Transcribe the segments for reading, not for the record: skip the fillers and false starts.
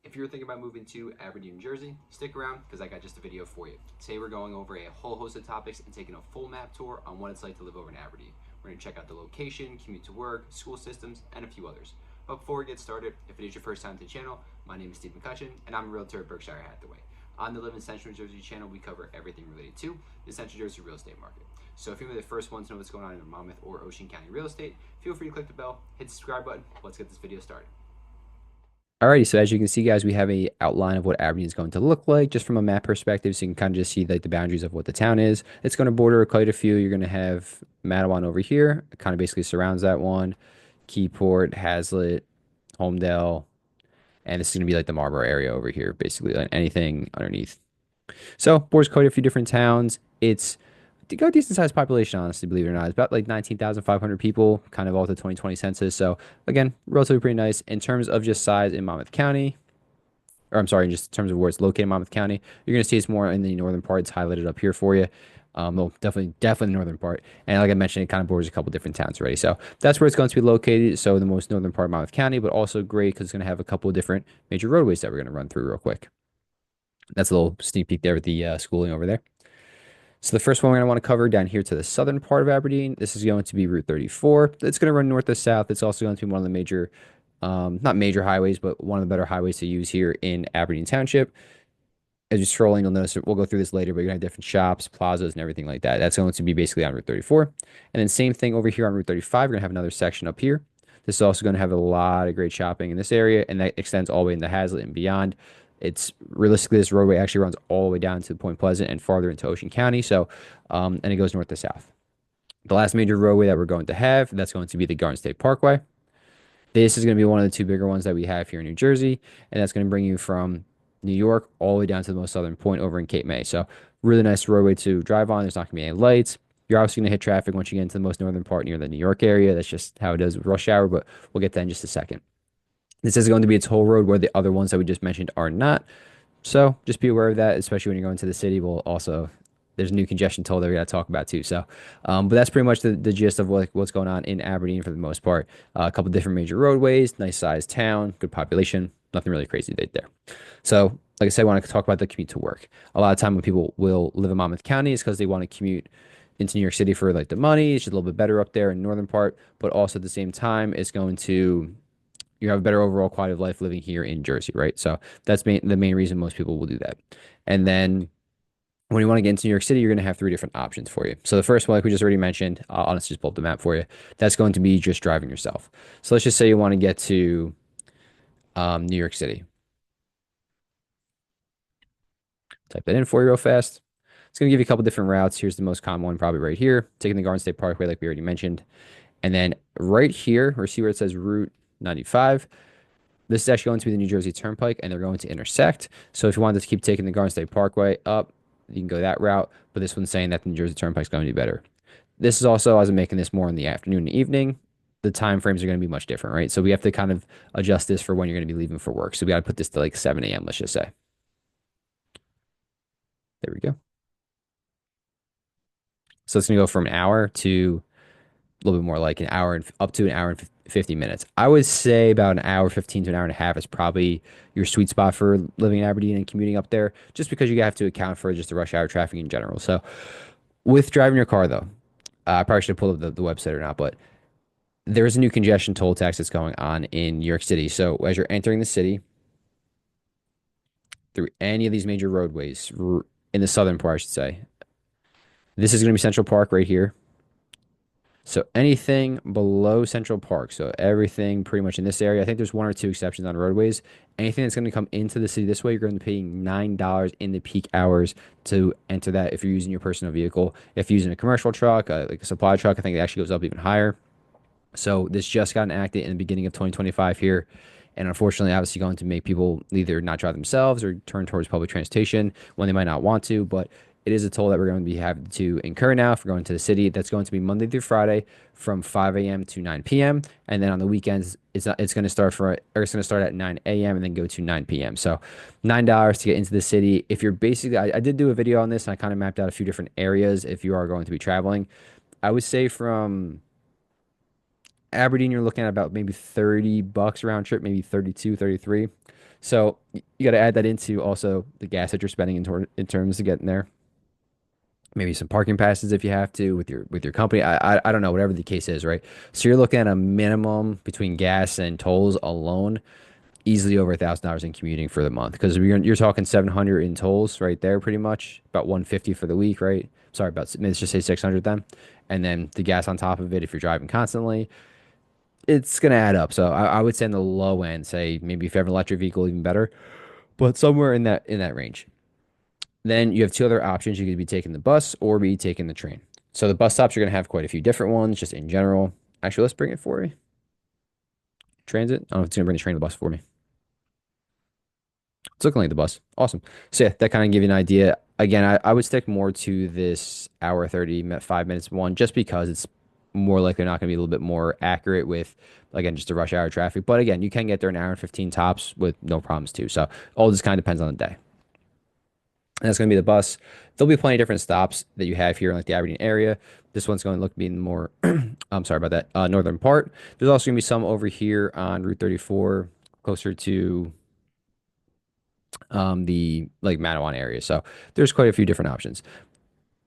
If you're thinking about moving to Aberdeen, New Jersey, stick around because I got just a video for you. Today we're going over a whole host of topics and taking a full map tour on what it's like to live over in Aberdeen. We're going to check out the location, commute to work, school systems, and a few others. But before we get started, if it is your first time to the channel, my name is Steve McCutcheon and I'm a realtor at Berkshire Hathaway. On the Live in Central New Jersey channel, we cover everything related to the Central Jersey real estate market. So if you're the first one to know what's going on in Monmouth or Ocean County real estate, feel free to click the bell, hit the subscribe button. Let's get this video started. Alrighty, so as you can see, guys, we have a outline of what Aberdeen is going to look like just from a map perspective, so you can kind of just see like the boundaries of what the town is. It's going to border quite a few. You're going to have Matawan over here. It kind of basically surrounds that one. Keyport, Hazlitt, Homedale, and this is going to be like the Marlborough area over here, basically, like anything underneath. So borders quite a few different towns. It's got a decent sized population, honestly, believe it or not. It's about like 19,500 people, kind of all the 2020 census. So again, relatively pretty nice in terms of just size in Monmouth County. Or I'm sorry, just in terms of where it's located in Monmouth County. You're going to see it's more in the northern part. It's highlighted up here for you. Well, definitely the northern part. And like I mentioned, it kind of borders a couple different towns already. So that's where it's going to be located. So the most northern part of Monmouth County, but also great because it's going to have a couple of different major roadways that we're going to run through real quick. That's a little sneak peek there with the schooling over there. So the first one we're going to want to cover down here to the southern part of Aberdeen. This is going to be Route 34. It's going to run north to south. It's also going to be one of the major, not major highways, but one of the better highways to use here in Aberdeen Township. As you're strolling, you'll notice we'll go through this later, but you're going to have different shops, plazas, and everything like that. That's going to be basically on Route 34. And then same thing over here on Route 35. We're going to have another section up here. This is also going to have a lot of great shopping in this area, and that extends all the way into Hazlitt and beyond. It's realistically, this roadway actually runs all the way down to Point Pleasant and farther into Ocean County. So, and it goes north to south. The last major roadway that we're going to have, that's going to be the Garden State Parkway. This is going to be one of the two bigger ones that we have here in New Jersey, and that's going to bring you from New York all the way down to the most southern point over in Cape May. So, really nice roadway to drive on. There's not going to be any lights. You're obviously going to hit traffic once you get into the most northern part near the New York area. That's just how it is with rush hour, but we'll get that in just a second. This is going to be a toll road where the other ones that we just mentioned are not. So just be aware of that, especially when you're going to the city. We'll also, there's a new congestion toll that we got to talk about too. So, but that's pretty much the gist of what's going on in Aberdeen for the most part. A couple different major roadways, nice sized town, good population, nothing really crazy right there. So, like I said, I want to talk about the commute to work. A lot of time when people will live in Monmouth County is because they want to commute into New York City for like the money. It's just a little bit better up there in the northern part, but also at the same time, it's going to you have a better overall quality of life living here in Jersey, right? So that's the main reason most people will do that. And then when you want to get into New York City, you're going to have three different options for you. So the first one, like we just already mentioned, I'll honestly just pull up the map for you. That's going to be just driving yourself. So let's just say you want to get to New York City. Type that in for you real fast. It's going to give you a couple different routes. Here's the most common one, probably right here. Taking the Garden State Parkway, like we already mentioned. And then right here, or see where it says Route 95. This is actually going to be the New Jersey Turnpike, and they're going to intersect. So if you wanted to keep taking the Garden State Parkway up, you can go that route. But this one's saying that the New Jersey Turnpike is going to be better. This is also, as I'm making this more in the afternoon and evening, the time frames are going to be much different, right? So we have to kind of adjust this for when you're going to be leaving for work. So we got to put this to like 7 a.m., let's just say. There we go. So it's going to go from an hour to a little bit more like an hour and up to an hour and 50 minutes. I would say about an hour 15 to an hour and a half is probably your sweet spot for living in Aberdeen and commuting up there, just because you have to account for just the rush hour traffic in general. So with driving your car, though, I probably should have pulled up the website or not, but there is a new congestion toll tax that's going on in New York City. So as you're entering the city through any of these major roadways in the southern part, I should say, this is going to be Central Park right here. So anything below Central Park, so everything pretty much in this area, I think there's one or two exceptions on roadways. Anything that's going to come into the city this way, you're going to be paying $9 in the peak hours to enter that if you're using your personal vehicle. If you're using a commercial truck, like a supply truck, I think it actually goes up even higher. So this just got enacted in the beginning of 2025 here. And unfortunately, obviously going to make people either not drive themselves or turn towards public transportation when they might not want to. But it is a toll that we're going to be having to incur now if we're going to the city. That's going to be Monday through Friday from 5 a.m. to 9 p.m. And then on the weekends, it's going to start at 9 a.m. and then go to 9 p.m. So $9 to get into the city. If you're basically, I did do a video on this and I kind of mapped out a few different areas if you are going to be traveling. I would say from Aberdeen, you're looking at about maybe $30 round trip, maybe 32, 33. So you got to add that into also the gas that you're spending in terms of getting there. Maybe some parking passes if you have to with your company. I don't know, whatever the case is, right? So you're looking at a minimum between gas and tolls alone, easily over $1,000 in commuting for the month because you're talking 700 in tolls right there, pretty much about 150 for the week, right? Sorry, about let's just say 600 then, and then the gas on top of it if you're driving constantly, it's gonna add up. So I would say in the low end, say maybe if you have an electric vehicle, even better, but somewhere in that range. Then you have two other options. You could be taking the bus or be taking the train. So the bus stops, you're going to have quite a few different ones just in general. Actually, let's bring it for you. Transit. I don't know if it's going to bring the train or the bus for me. It's looking like the bus. Awesome. So yeah, that kind of give you an idea. Again, I would stick more to this hour 30, 5 minutes one, just because it's more likely not going to be a little bit more accurate with, again, just the rush hour traffic. But again, you can get there an hour and 15 tops with no problems too. So all this kind of depends on the day. And that's going to be the bus. There'll be plenty of different stops that you have here in like the Aberdeen area. This one's going to look be more, I'm sorry about that, northern part. There's also going to be some over here on Route 34, closer to the like Matawan area. So there's quite a few different options.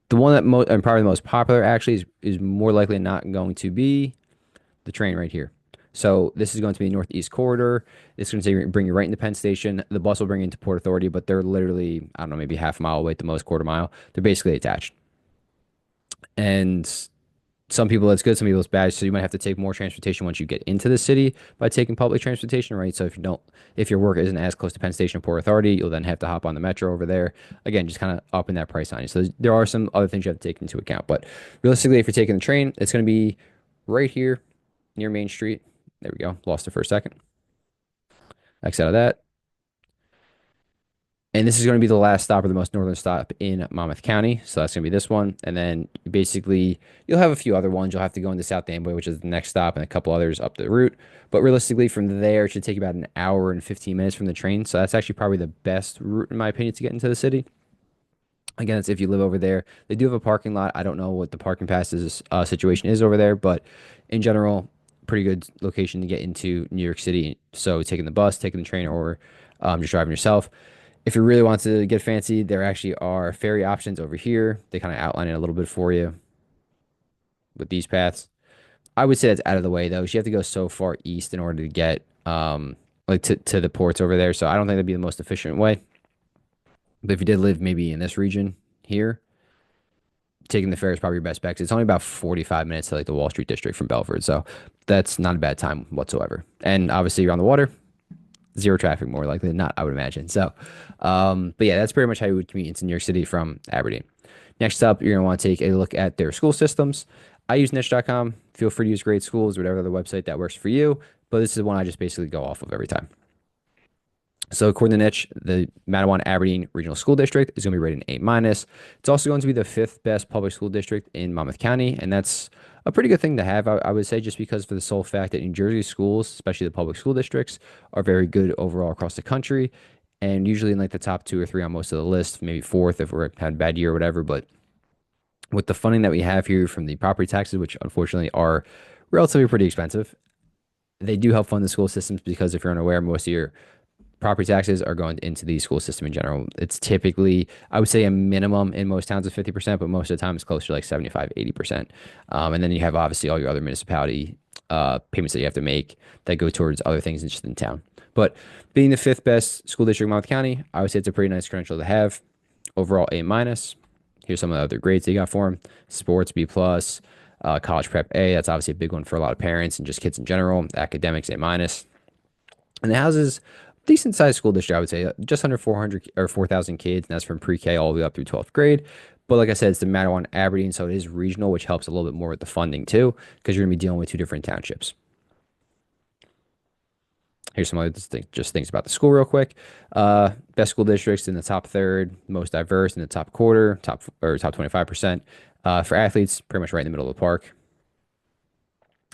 The one that most and probably the most popular actually is more likely not going to be the train right here. So this is going to be Northeast Corridor. It's going to bring you right into Penn Station. The bus will bring you into Port Authority, but they're literally, I don't know, maybe half a mile away at the most, quarter mile. They're basically attached. And some people it's good, some people it's bad. So you might have to take more transportation once you get into the city by taking public transportation, right? So if your work isn't as close to Penn Station or Port Authority, you'll then have to hop on the metro over there. Again, just kind of upping that price on you. So there are some other things you have to take into account. But realistically, if you're taking the train, it's going to be right here near Main Street. There we go. Lost it for a second. X out of that. And this is going to be the last stop or the most northern stop in Monmouth County. So that's going to be this one. And then basically, you'll have a few other ones. You'll have to go into South Amboy, which is the next stop, and a couple others up the route. But realistically, from there, it should take about an hour and 15 minutes from the train. So that's actually probably the best route, in my opinion, to get into the city. Again, it's if you live over there. They do have a parking lot. I don't know what the parking passes situation is over there, but in general, pretty good location to get into New York City. So taking the bus, taking the train, or just driving yourself. If you really want to get fancy, there actually are ferry options over here. They kind of outline it a little bit for you with these paths. I would say that's out of the way though. You have to go so far east in order to get like to the ports over there. So I don't think that'd be the most efficient way. But if you did live maybe in this region here, taking the ferry is probably your best bet. 'Cause it's only about 45 minutes to like the Wall Street district from Belford. So that's not a bad time whatsoever. And obviously you're on the water, zero traffic more likely than not, I would imagine. So, but yeah, that's pretty much how you would commute into New York City from Aberdeen. Next up, you're going to want to take a look at their school systems. I use niche.com. Feel free to use Great Schools, whatever other website that works for you. But this is the one I just basically go off of every time. So according to Niche, the Matawan Aberdeen Regional School District is going to be rated an A minus. It's also going to be the fifth best public school district in Monmouth County, and that's a pretty good thing to have, I would say, just because for the sole fact that New Jersey schools, especially the public school districts, are very good overall across the country, and usually in like the top two or three on most of the list, maybe fourth if we're had a bad year or whatever. But with the funding that we have here from the property taxes, which unfortunately are relatively pretty expensive, they do help fund the school systems because if you're unaware, most of your property taxes are going into the school system in general. It's typically, I would say a minimum in most towns of 50%, but most of the time it's closer to like 75, 80%. And then you have obviously all your other municipality payments that you have to make that go towards other things just in town. But being the fifth best school district in Monmouth County, I would say it's a pretty nice credential to have. Overall A minus. Here's some of the other grades they got for them. Sports B plus, college prep A. That's obviously a big one for a lot of parents and just kids in general. Academics A minus. And the houses, decent sized school district, I would say, just under 400 or 4,000 kids, and that's from pre-K all the way up through 12th grade. But like I said, it's the Matawan Aberdeen, so it is regional, which helps a little bit more with the funding too, because you're going to be dealing with two different townships. Here's some other just things about the school real quick. Best school districts in the top third, most diverse in the top quarter, top 25%. For athletes, pretty much right in the middle of the park.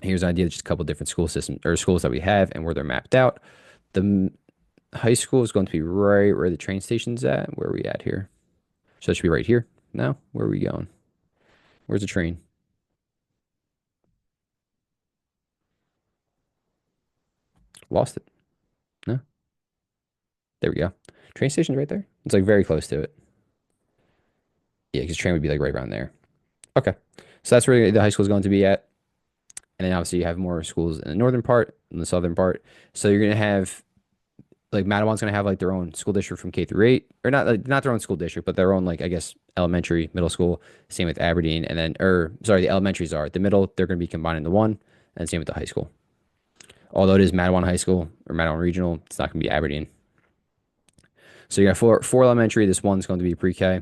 Here's an idea of just a couple different school systems or schools that we have and where they're mapped out. The high school is going to be right where the train station's at. Where are we at here? So it should be right here. No, where are we going? Where's the train? Lost it. No. There we go. Train station's right there. It's like very close to it. Yeah, because train would be like right around there. Okay. So that's where the high school is going to be at. And then obviously you have more schools in the northern part and the southern part. So you're gonna have like Matawan's gonna have like their own school district from K through 8, or not like not their own school district, but their own like I guess elementary, middle school. Same with Aberdeen, and then or sorry, the elementaries are the middle. They're gonna be combined into one, and same with the high school. Although it is Matawan High School or Matawan Regional, it's not gonna be Aberdeen. So you got four elementary. This one's going to be pre-K,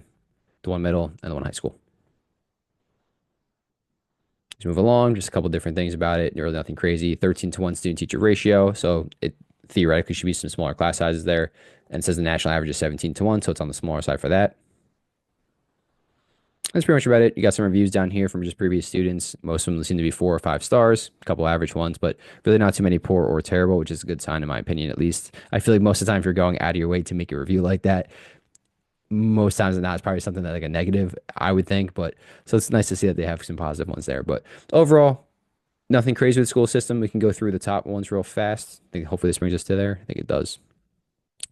the one middle, and the one high school. Let's move along. Just a couple different things about it. Really nothing crazy. 13-to-1 student teacher ratio. So it theoretically should be some smaller class sizes there. And it says the national average is 17-to-1. So it's on the smaller side for that. That's pretty much about it. You got some reviews down here from just previous students. Most of them seem to be 4 or 5 stars, a couple average ones, but really not too many poor or terrible, which is a good sign in my opinion, at least. I feel like most of the time, if you're going out of your way to make a review like that, most times than not, it's probably something that like a negative, I would think. But so it's nice to see that they have some positive ones there. But overall, nothing crazy with the school system. We can go through the top ones real fast. I think hopefully this brings us to there. I think it does.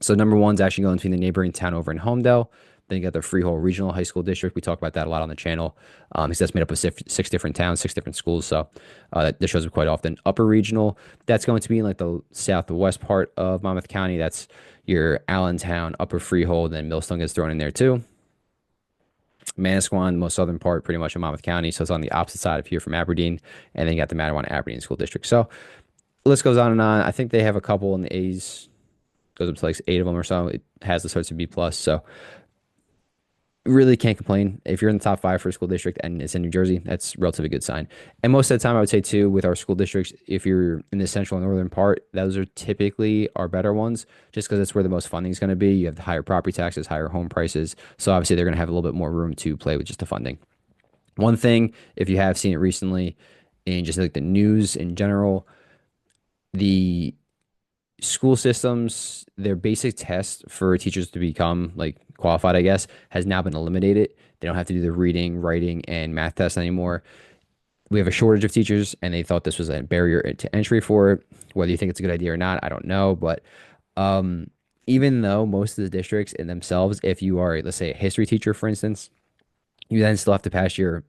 So number one's actually going between the neighboring town over in Homedale. Then you got the Freehold Regional High School District. We talk about that a lot on the channel because that's made up of six different towns, 6 different schools. So that shows up quite often. Upper Regional, that's going to be in like the southwest part of Monmouth County. That's your Allentown, Upper Freehold, and Millstone gets thrown in there too. Manasquan, most southern part, pretty much in Monmouth County. So it's on the opposite side of here from Aberdeen. And then you got the Matawan Aberdeen School District. So list goes on and on. I think they have a couple in the A's, goes up to like 8 of them or so. It has the sorts of B plus. So really can't complain. If you're in the top 5 for a school district and it's in New Jersey, that's a relatively good sign. And most of the time, I would say too, with our school districts, if you're in the central and northern part, those are typically our better ones, just because that's where the most funding is going to be. You have the higher property taxes, higher home prices, so obviously they're going to have a little bit more room to play with just the funding. One thing, if you have seen it recently, in just like the news in general, the school systems, their basic test for teachers to become like qualified, I guess, has now been eliminated. They don't have to do the reading, writing, and math test anymore. We have a shortage of teachers, and they thought this was a barrier to entry for it. Whether you think it's a good idea or not, I don't know. But um, even though most of the districts in themselves, if you are, let's say, a history teacher, for instance, you then still have to pass your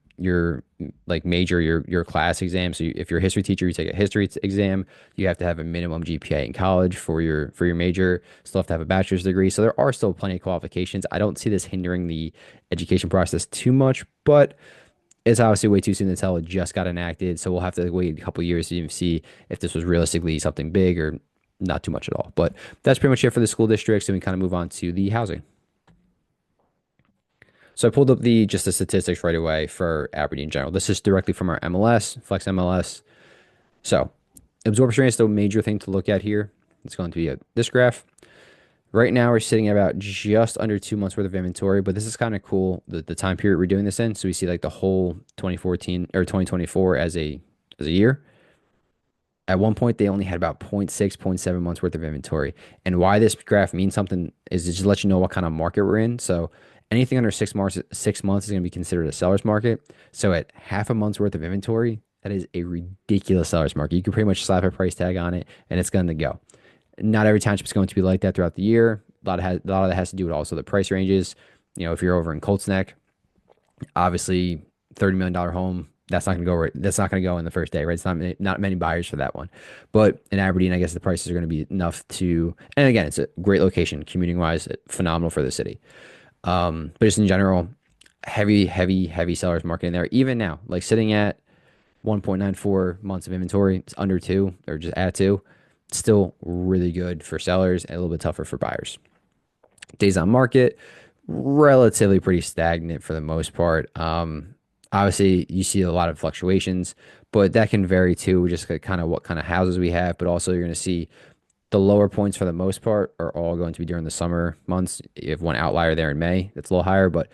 like major your class exam. So if you're a history teacher, you take a history exam. You have to have a minimum GPA in college for your major. Still have to have a bachelor's degree. So there are still plenty of qualifications. I don't see this hindering the education process too much, but it's obviously way too soon to tell. It just got enacted, so we'll have to wait a couple of years to even see if this was realistically something big or not too much at all. But that's pretty much it for the school districts, and we kind of move on to the housing. So I pulled up the statistics right away for Aberdeen in general. This is directly from our MLS, Flex MLS. So absorption rate is the major thing to look at here. It's going to be this graph. Right now we're sitting at about just under 2 months worth of inventory, but this is kind of cool, the time period we're doing this in. So we see like the whole 2014 or 2024 as a year. At one point, they only had about zero point 0.6, zero point 0.7 months worth of inventory. And why this graph means something is to just let you know what kind of market we're in. So anything under 6 months is going to be considered a seller's market. So at half a month's worth of inventory, that is a ridiculous seller's market. You can pretty much slap a price tag on it and it's going to go. Not every township is going to be like that throughout the year. A lot of that has to do with also the price ranges. You know, if you're over in Colts Neck, obviously $30 million home, that's not going to go right. That's not going to go in the first day, right? It's not many buyers for that one. But in Aberdeen, I guess the prices are going to be enough to. And again, it's a great location, commuting wise, phenomenal for the city. But just in general, heavy sellers market in there. Even now, like sitting at 1.94 months of inventory, it's under 2 or just at 2. Still really good for sellers and a little bit tougher for buyers. Days on market, relatively pretty stagnant for the most part. Obviously, you see a lot of fluctuations, but that can vary too, just kind of what kind of houses we have. But also, you're going to see the lower points for the most part are all going to be during the summer months. You have one outlier there in May that's a little higher, but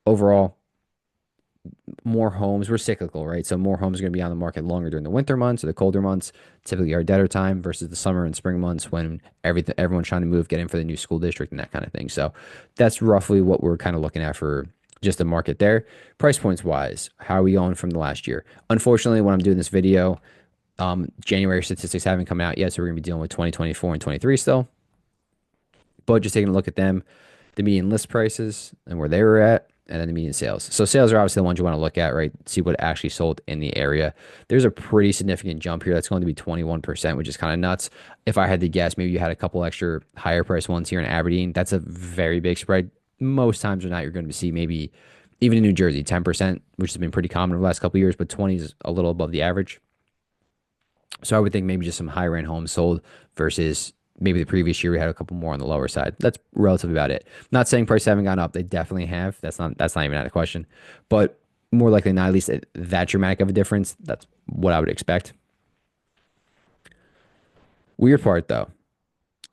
overall, more homes. We're cyclical, right? So more homes are going to be on the market longer during the winter months or the colder months, typically our deader time versus the summer and spring months when everyone's trying to move, get in for the new school district and that kind of thing. So that's roughly what we're kind of looking at for just the market there. Price points wise, how are we going from the last year? Unfortunately, when I'm doing this video, January statistics haven't come out yet, so we're going to be dealing with 2024 and 23 still. But just taking a look at them, the median list prices and where they were at, and then the median sales. So sales are obviously the ones you want to look at, right? See what actually sold in the area. There's a pretty significant jump here. That's going to be 21%, which is kind of nuts. If I had to guess, maybe you had a couple extra higher price ones here in Aberdeen. That's a very big spread. Most times or not, you're going to see maybe even in New Jersey, 10%, which has been pretty common over the last couple of years, but 20 is a little above the average. So I would think maybe just some higher end homes sold versus maybe the previous year we had a couple more on the lower side. That's relatively about it. Not saying prices haven't gone up. They definitely have. That's not even out of question. But more likely not, at least that dramatic of a difference. That's what I would expect. Weird part though,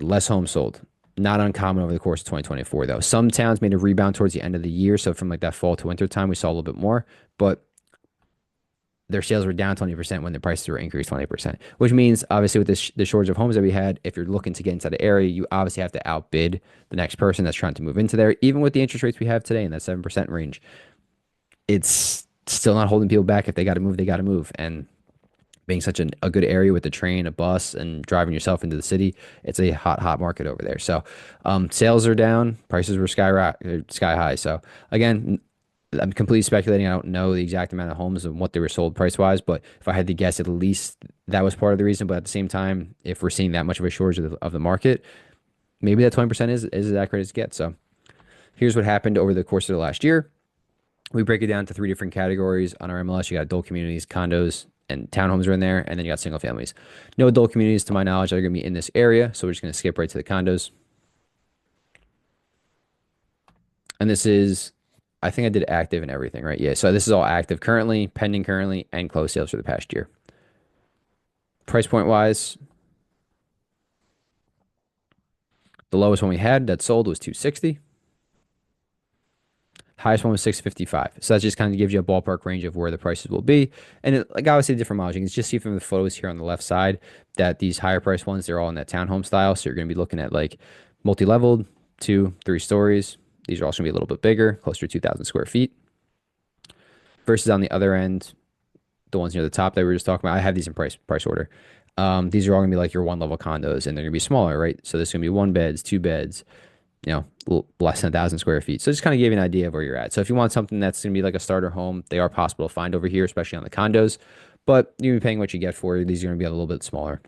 less homes sold. Not uncommon over the course of 2024 though. Some towns made a rebound towards the end of the year. So from like that fall to winter time, we saw a little bit more. But their sales were down 20% when the prices were increased 20%, which means obviously with the shortage of homes that we had, if you're looking to get into the area, you obviously have to outbid the next person that's trying to move into there. Even with the interest rates we have today in that 7% range, it's still not holding people back. If they got to move, they got to move. And being such a good area with the train, a bus, and driving yourself into the city, it's a hot market over there. So sales are down, prices were sky high. So again, I'm completely speculating. I don't know the exact amount of homes and what they were sold price wise, but if I had to guess, at least that was part of the reason. But at the same time, if we're seeing that much of a shortage of the market, maybe that 20% is as accurate as it gets. So here's what happened over the course of the last year. We break it down to three different categories on our MLS. You got adult communities, condos, and townhomes are in there, and then you got single families. No adult communities, to my knowledge, are going to be in this area, so we're just going to skip right to the condos. And this is, I think I did active and everything, right? Yeah, so this is all active currently, pending currently, and closed sales for the past year. Price point wise, the lowest one we had that sold was 260. Highest one was 655. So that just kind of gives you a ballpark range of where the prices will be. And like obviously different models. You can just see from the photos here on the left side that these higher price ones, they're all in that townhome style. So you're going to be looking at like multi-leveled, 2, 3 stories. These are also going to be a little bit bigger, closer to 2,000 square feet. Versus on the other end, the ones near the top that we were just talking about, I have these in price order. These are all going to be like your one level condos, and they're going to be smaller, right? So this is going to be 1 beds, 2 beds, less than 1,000 square feet. So just kind of give you an idea of where you're at. So if you want something that's going to be like a starter home, they are possible to find over here, especially on the condos. But you're paying what you get for it. These are going to be a little bit smaller.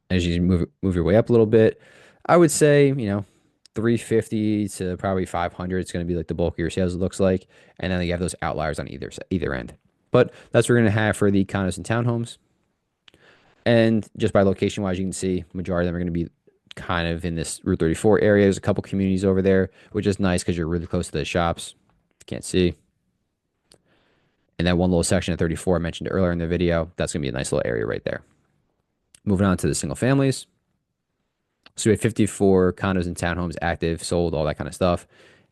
As you move your way up a little bit, I would say 350 to probably 500. It's going to be like the bulk of your sales, it looks like, and then you have those outliers on either end. But that's what we're going to have for the condos and townhomes. And just by location wise, you can see majority of them are going to be kind of in this Route 34 area. There's a couple communities over there, which is nice because you're really close to the shops. You can't see. And that one little section of 34 I mentioned earlier in the video, that's going to be a nice little area right there. Moving on to the single families. So we had 54 condos and townhomes active, sold, all that kind of stuff.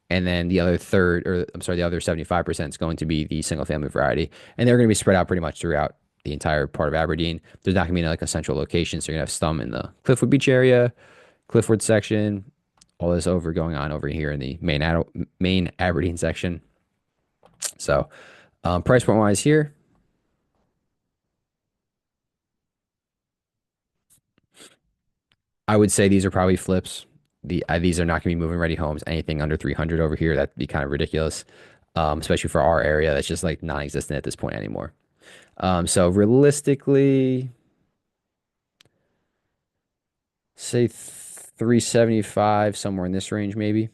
And then the other the other 75% is going to be the single family variety. And they're going to be spread out pretty much throughout the entire part of Aberdeen. There's not going to be like a central location. So you're going to have some in the Cliffwood Beach area, Cliffwood section, all this going on over here in the main Aberdeen section. So price point wise here, I would say these are probably flips. These are not going to be moving ready homes. Anything under 300 over here, that'd be kind of ridiculous, especially for our area. That's just like non-existent at this point anymore. So realistically, say 375, somewhere in this range, maybe.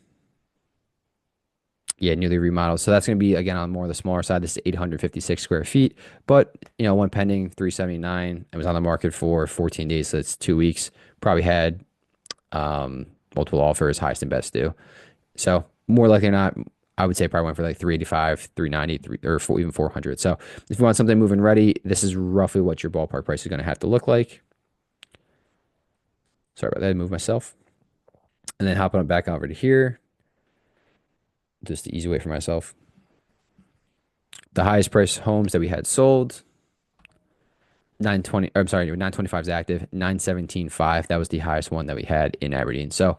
Yeah, newly remodeled. So that's going to be, again, on more of the smaller side. This is 856 square feet. But, one pending, 379. It was on the market for 14 days, so it's 2 weeks. Probably had multiple offers, highest and best due. So more likely than not, I would say probably went for like 385, 390, or even 400. So if you want something moving ready, this is roughly what your ballpark price is going to have to look like. Sorry about that, I moved myself. And then hopping back over to here. Just the easy way for myself. The highest price homes that we had sold, 925 is active, 917.5. That was the highest one that we had in Aberdeen. So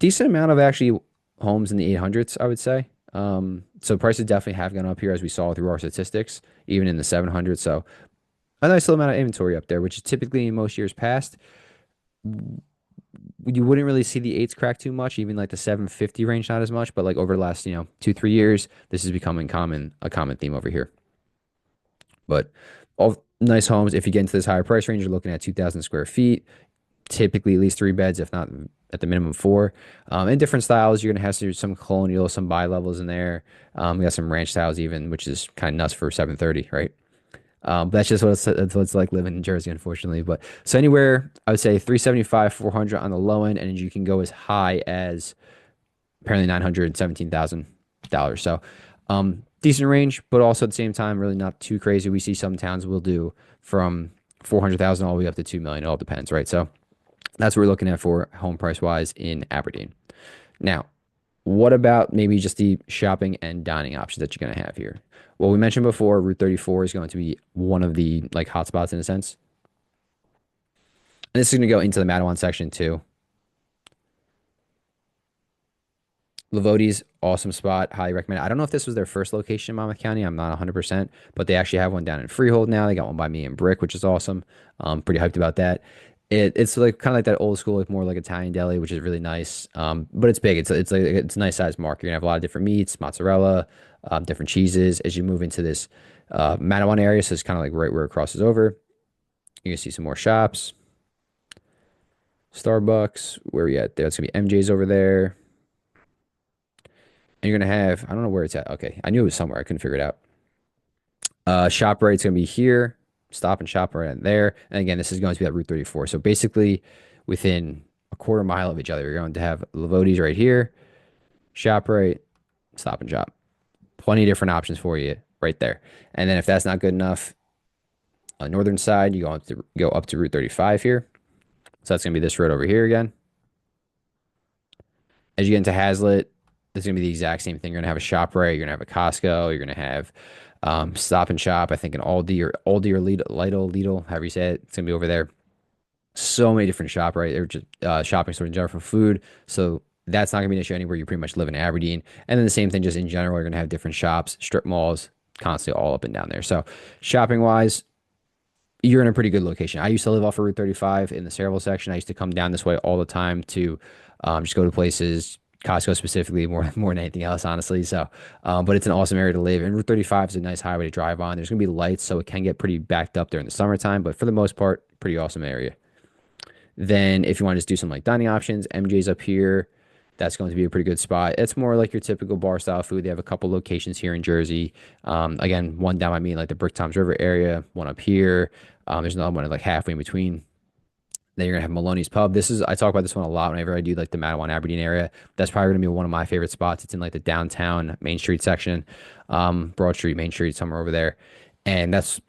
decent amount of actually homes in the 800s, I would say. So prices definitely have gone up here as we saw through our statistics, even in the 700s. So a nice little amount of inventory up there, which is typically in most years past you wouldn't really see the eights crack too much, even like the 750 range, not as much. But like over the last, 2, 3 years, this is becoming a common theme over here. But all nice homes. If you get into this higher price range, you're looking at 2,000 square feet, typically at least 3 beds, if not at the minimum four. In different styles, you're gonna have some colonial, some bi-levels in there. We got some ranch styles even, which is kind of nuts for 730, right? But that's what it's like living in Jersey, unfortunately. But so anywhere, I would say 375, 400 on the low end, and you can go as high as apparently $917,000. So, decent range, but also at the same time, really not too crazy. We see some towns will do from 400,000 all the way up to 2 million. It all depends, right? So that's what we're looking at for home price wise in Aberdeen. Now, what about maybe just the shopping and dining options that you're going to have here? Well, we mentioned before, Route 34 is going to be one of the like hotspots in a sense. And this is going to go into the Matawan section too. Lavotti's awesome spot, highly recommend it. I don't know if this was their first location in Monmouth County. I'm not 100%, but they actually have one down in Freehold now. They got one by me in Brick, which is awesome. Pretty hyped about that. It's like kind of like that old school, like more like Italian deli, which is really nice. But it's big. It's a nice size market. You're gonna have a lot of different meats, mozzarella, different cheeses as you move into this Matawan area. So it's kind of like right where it crosses over. You can see some more shops, Starbucks. Where are we at? There's gonna be MJ's over there. And you're gonna have, I don't know where it's at. Okay, I knew it was somewhere. I couldn't figure it out. ShopRite's gonna be here. Stop and Shop right in there. And again, this is going to be at Route 34. So basically, within a quarter mile of each other, you're going to have Lavotti's right here, ShopRite, Stop and Shop. Plenty of different options for you right there. And then if that's not good enough, on the northern side, you go up to Route 35 here. So that's gonna be this road over here again. As you get into Hazlitt, this is gonna be the exact same thing. You're gonna have a ShopRite, you're gonna have a Costco, you're gonna have Stop and Shop. I think an Aldi or Lidl, however you say it. It's gonna be over there. So many different ShopRite. They're just shopping stores in general for food. So that's not gonna be an issue anywhere. You pretty much live in Aberdeen. And then the same thing, just in general, you're gonna have different shops, strip malls, constantly all up and down there. So shopping wise, you're in a pretty good location. I used to live off of Route 35 in the Sayreville section. I used to come down this way all the time to just go to places, Costco specifically, more than anything else, honestly. So, but it's an awesome area to live. And Route 35 is a nice highway to drive on. There's gonna be lights, so it can get pretty backed up during the summertime, but for the most part, pretty awesome area. Then, if you want to just do some like dining options, MJ's up here. That's going to be a pretty good spot. It's more like your typical bar style food. They have a couple locations here in Jersey. Again, one down by me in like the Brick Toms River area, one up here. There's another one like halfway in between. Then you're gonna have Maloney's Pub. I talk about this one a lot whenever I do like the Matawan Aberdeen area. That's probably gonna be one of my favorite spots. It's in like the downtown Main Street section, Broad Street, Main Street, somewhere over there. And that's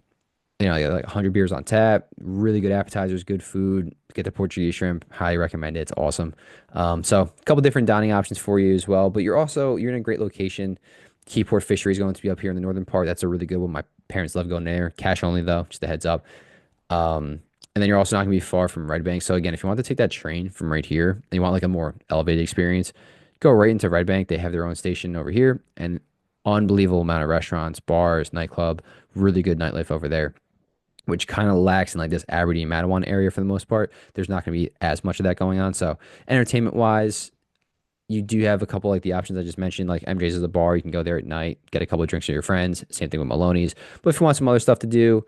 like 100 beers on tap, really good appetizers, good food. Get the Portuguese shrimp. Highly recommend it. It's awesome. So a couple different dining options for you as well. But you're in a great location. Keyport Fishery is going to be up here in the northern part. That's a really good one. My parents love going there. Cash only though, just a heads up. And then you're also not going to be far from Red Bank. So again, if you want to take that train from right here and you want like a more elevated experience, go right into Red Bank. They have their own station over here and unbelievable amount of restaurants, bars, nightclub, really good nightlife over there, which kind of lacks in like this Aberdeen Matawan area for the most part. There's not going to be as much of that going on. So entertainment wise, you do have a couple like the options I just mentioned, like MJ's is a bar. You can go there at night, get a couple of drinks with your friends. Same thing with Maloney's. But if you want some other stuff to do,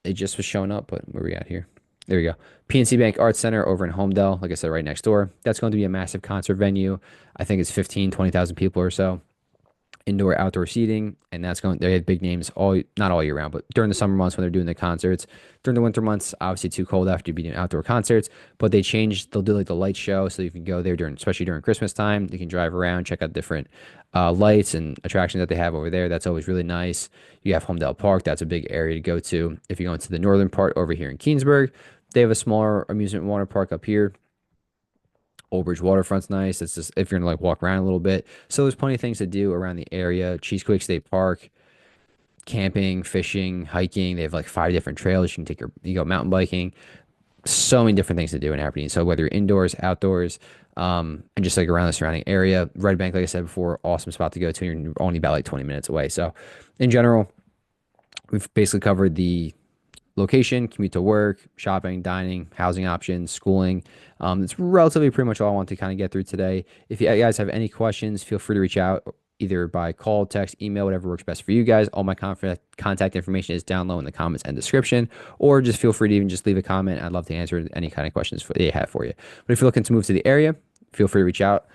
it just was showing up, but where we at here? There we go. PNC Bank Arts Center over in Homedale, like I said, right next door. That's going to be a massive concert venue. I think it's 15, 20,000 people or so. Indoor, outdoor seating, and they have big names not all year round, but during the summer months when they're doing the concerts. During the winter months, obviously too cold after you be doing outdoor concerts, but they'll do like the light show, so you can go there especially during Christmas time. You can drive around, check out different lights and attractions that they have over there. That's always really nice. You have Homedale Park. That's a big area to go to. If you go into the northern part over here in Keensburg, they have a smaller amusement water park up here. Old Bridge Waterfront's nice. It's just if you're gonna like walk around a little bit. So there's plenty of things to do around the area. Cheesequake State Park, camping, fishing, hiking. They have like 5 different trails. You can you go mountain biking. So many different things to do in Aberdeen. So whether you're indoors, outdoors, and just like around the surrounding area, Red Bank, like I said before, awesome spot to go to. You're only about like 20 minutes away. So in general, we've basically covered the location, commute to work, shopping, dining, housing options, schooling. It's relatively pretty much all I want to kind of get through today. If you guys have any questions, feel free to reach out either by call, text, email, whatever works best for you guys. All my contact information is down low in the comments and description, or just feel free to even just leave a comment. I'd love to answer any kind of questions that you have for you. But if you're looking to move to the area, feel free to reach out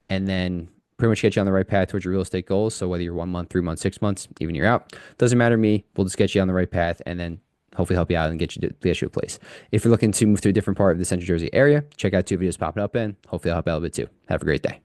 and then pretty much get you on the right path towards your real estate goals. So whether you're 1 month, 3 months, 6 months, even you're out, doesn't matter to me. We'll just get you on the right path and then hopefully help you out and get you a place. If you're looking to move to a different part of the Central Jersey area, check out 2 videos popping up in. Hopefully I'll help out a bit too. Have a great day.